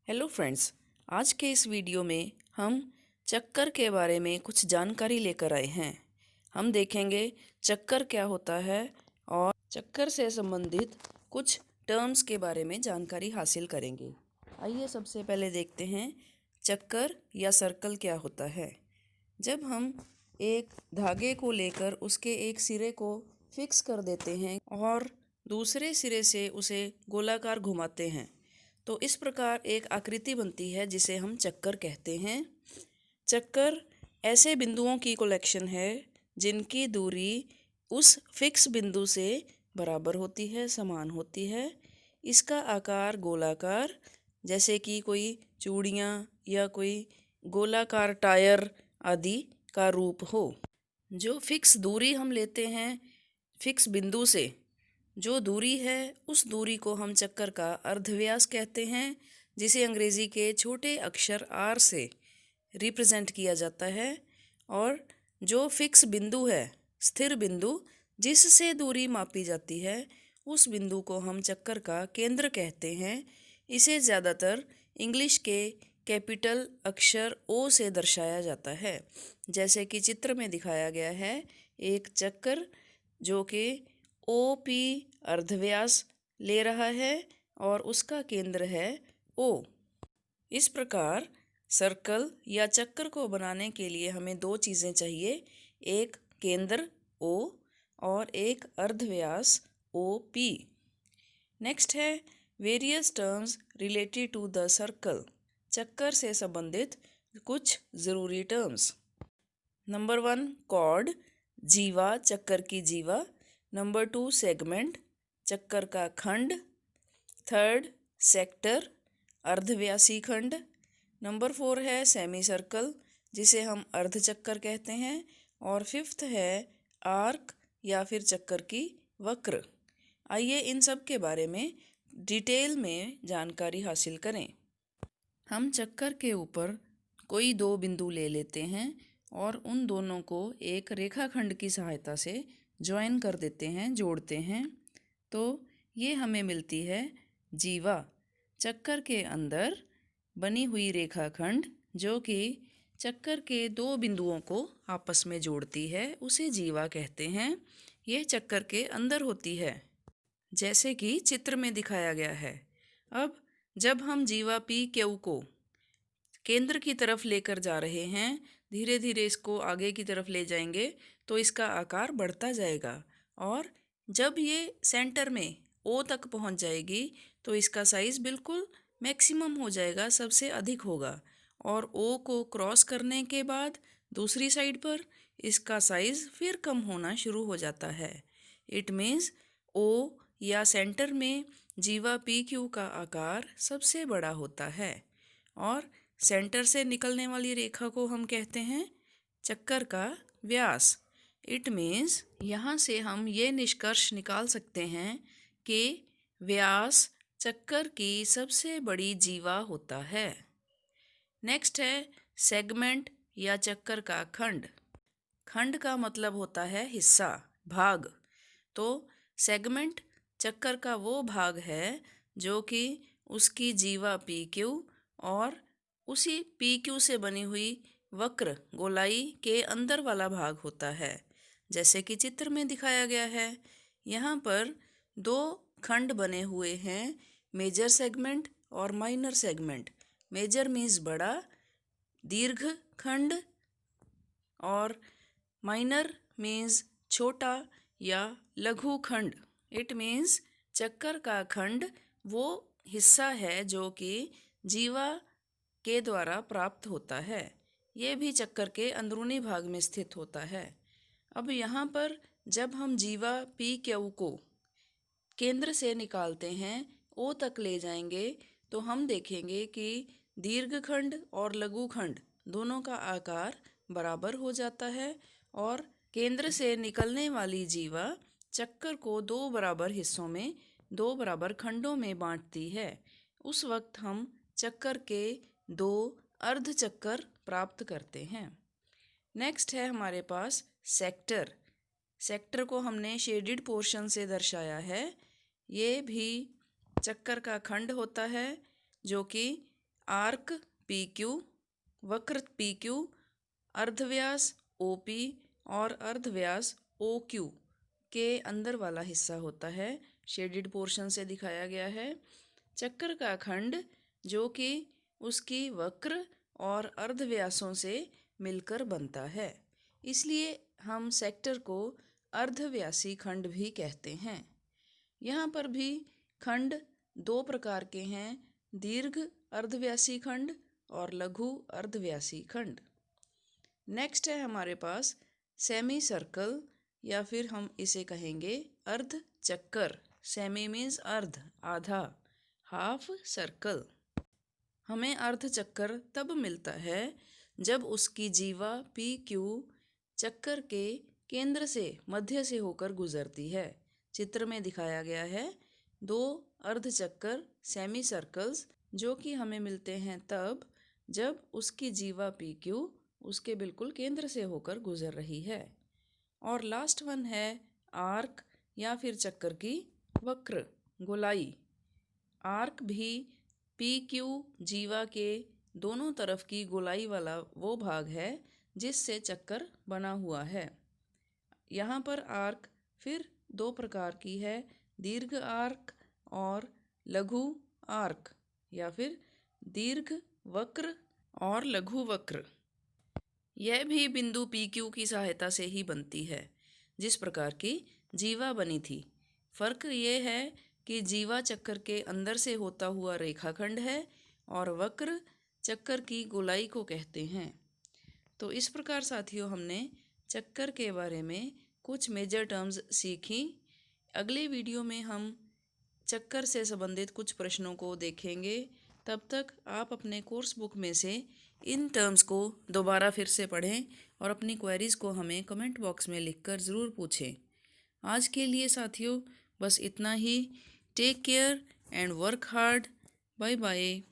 Hello friends. आज के इस वीडियो में हम चक्कर के बारे में कुछ जानकारी लेकर आए हैं। हम देखेंगे चक्कर क्या होता है और चक्कर से संबंधित कुछ टर्म्स के बारे में जानकारी हासिल करेंगे। आइए सबसे पहले देखते हैं चक्कर या सर्कल क्या होता है। जब हम एक धागे को लेकर उसके एक सिरे को फिक्स कर देते हैं और दूसरे सिरे से उसे गोलाकार घुमाते हैं तो इस प्रकार एक आकृति बनती है जिसे हम चक्कर कहते हैं। चक्कर ऐसे बिंदुओं की कलेक्शन है जिनकी दूरी उस फिक्स बिंदु से बराबर होती है, समान होती है। इसका आकार गोलाकार, जैसे कि कोई चूड़ियाँ या कोई गोलाकार टायर आदि का रूप हो। जो फिक्स दूरी हम लेते हैं फिक्स बिंदु से, जो दूरी है उस दूरी को हम चक्कर का अर्धव्यास कहते हैं, जिसे अंग्रेज़ी के छोटे अक्षर आर से रिप्रेजेंट किया जाता है। और जो फिक्स बिंदु है, स्थिर बिंदु जिससे दूरी मापी जाती है, उस बिंदु को हम चक्कर का केंद्र कहते हैं। इसे ज़्यादातर इंग्लिश के कैपिटल अक्षर ओ से दर्शाया जाता है, जैसे कि चित्र में दिखाया गया है। एक चक्कर जो कि ओ पी अर्धव्यास ले रहा है और उसका केंद्र है ओ। इस प्रकार सर्कल या चक्कर को बनाने के लिए हमें दो चीज़ें चाहिए, एक केंद्र ओ और एक अर्धव्यास ओ पी। नेक्स्ट है various terms related to the circle. चक्कर से संबंधित कुछ ज़रूरी टर्म्स। नंबर 1 कॉर्ड, जीवा, चक्कर की जीवा। नंबर 2 सेगमेंट, चक्कर का खंड। थर्ड सेक्टर, अर्धव्यासी खंड। नंबर 4 है सेमी सर्कल, जिसे हम अर्धचक्कर कहते हैं। और फिफ्थ है आर्क या फिर चक्कर की वक्र। आइए इन सब के बारे में डिटेल में जानकारी हासिल करें। हम चक्कर के ऊपर कोई दो बिंदु ले लेते हैं और उन दोनों को एक रेखाखंड की सहायता से ज्वाइन कर देते हैं, जोड़ते हैं, तो ये हमें मिलती है जीवा। चक्कर के अंदर बनी हुई रेखाखंड जो कि चक्कर के दो बिंदुओं को आपस में जोड़ती है, उसे जीवा कहते हैं। यह चक्कर के अंदर होती है, जैसे कि चित्र में दिखाया गया है। अब जब हम जीवा पी क्यू को केंद्र की तरफ लेकर जा रहे हैं, धीरे धीरे इसको आगे की तरफ ले जाएंगे तो इसका आकार बढ़ता जाएगा और जब ये सेंटर में ओ तक पहुंच जाएगी तो इसका साइज़ बिल्कुल मैक्सिमम हो जाएगा, सबसे अधिक होगा। और ओ को क्रॉस करने के बाद दूसरी साइड पर इसका साइज़ फिर कम होना शुरू हो जाता है। इट मीन्स ओ या सेंटर में जीवा पी क्यू का आकार सबसे बड़ा होता है और सेंटर से निकलने वाली रेखा को हम कहते हैं चक्कर का व्यास। इट मीन्स यहाँ से हम ये निष्कर्ष निकाल सकते हैं कि व्यास चक्कर की सबसे बड़ी जीवा होता है। नेक्स्ट है सेगमेंट या चक्कर का खंड। खंड का मतलब होता है हिस्सा, भाग। तो सेगमेंट चक्कर का वो भाग है जो कि उसकी जीवा पी क्यू और उसी पी क्यू से बनी हुई वक्र गोलाई के अंदर वाला भाग होता है, जैसे कि चित्र में दिखाया गया है। यहाँ पर दो खंड बने हुए हैं, मेजर सेगमेंट और माइनर सेगमेंट। मेजर मीन्स बड़ा, दीर्घ खंड, और माइनर मीन्स छोटा या लघु खंड। इट मीन्स चक्कर का खंड वो हिस्सा है जो कि जीवा के द्वारा प्राप्त होता है। ये भी चक्कर के अंदरूनी भाग में स्थित होता है। अब यहाँ पर जब हम जीवा पी क्यू को केंद्र से निकालते हैं, ओ तक ले जाएंगे, तो हम देखेंगे कि दीर्घखंड और लघुखंड दोनों का आकार बराबर हो जाता है और केंद्र से निकलने वाली जीवा चक्कर को दो बराबर हिस्सों में, दो बराबर खंडों में बांटती है। उस वक्त हम चक्कर के दो अर्ध चक्कर प्राप्त करते हैं। नेक्स्ट है हमारे पास सेक्टर। सेक्टर को हमने शेडिड पोर्शन से दर्शाया है। ये भी चक्कर का खंड होता है जो कि आर्क पी क्यू, वक्र पी क्यू, अर्धव्यास ओ पी और अर्धव्यास ओ क्यू के अंदर वाला हिस्सा होता है, शेडिड पोर्शन से दिखाया गया है। चक्कर का खंड जो कि उसकी वक्र और अर्धव्यासों से मिलकर बनता है, इसलिए हम सेक्टर को अर्धव्यासी खंड भी कहते हैं। यहाँ पर भी खंड दो प्रकार के हैं, दीर्घ अर्धव्यासी खंड और लघु अर्धव्यासी खंड। नेक्स्ट है हमारे पास सेमी सर्कल, या फिर हम इसे कहेंगे अर्ध चक्कर। सेमी मीन्स अर्ध, आधा, हाफ सर्कल। हमें अर्ध चक्कर तब मिलता है जब उसकी जीवा पी क्यू चक्कर के केंद्र से, मध्य से होकर गुजरती है। चित्र में दिखाया गया है दो अर्ध चक्कर सेमी सर्कल्स, जो कि हमें मिलते हैं तब जब उसकी जीवा पी क्यू उसके बिल्कुल केंद्र से होकर गुजर रही है। और लास्ट वन है आर्क, या फिर चक्कर की वक्र, गोलाई। आर्क भी पी क्यू जीवा के दोनों तरफ की गोलाई वाला वो भाग है जिससे चक्कर बना हुआ है। यहाँ पर आर्क फिर दो प्रकार की है, दीर्घ आर्क और लघु आर्क, या फिर दीर्घ वक्र और लघु वक्र। यह भी बिंदु पी क्यू की सहायता से ही बनती है, जिस प्रकार की जीवा बनी थी। फर्क ये है कि जीवा चक्कर के अंदर से होता हुआ रेखाखंड है और वक्र चक्कर की गोलाई को कहते हैं। तो इस प्रकार साथियों हमने चक्कर के बारे में कुछ मेजर टर्म्स सीखी। अगले वीडियो में हम चक्कर से संबंधित कुछ प्रश्नों को देखेंगे। तब तक आप अपने कोर्स बुक में से इन टर्म्स को दोबारा फिर से पढ़ें और अपनी क्वेरीज को हमें कमेंट बॉक्स में लिखकर ज़रूर पूछें। आज के लिए साथियों बस इतना ही। Take care and work hard. Bye bye.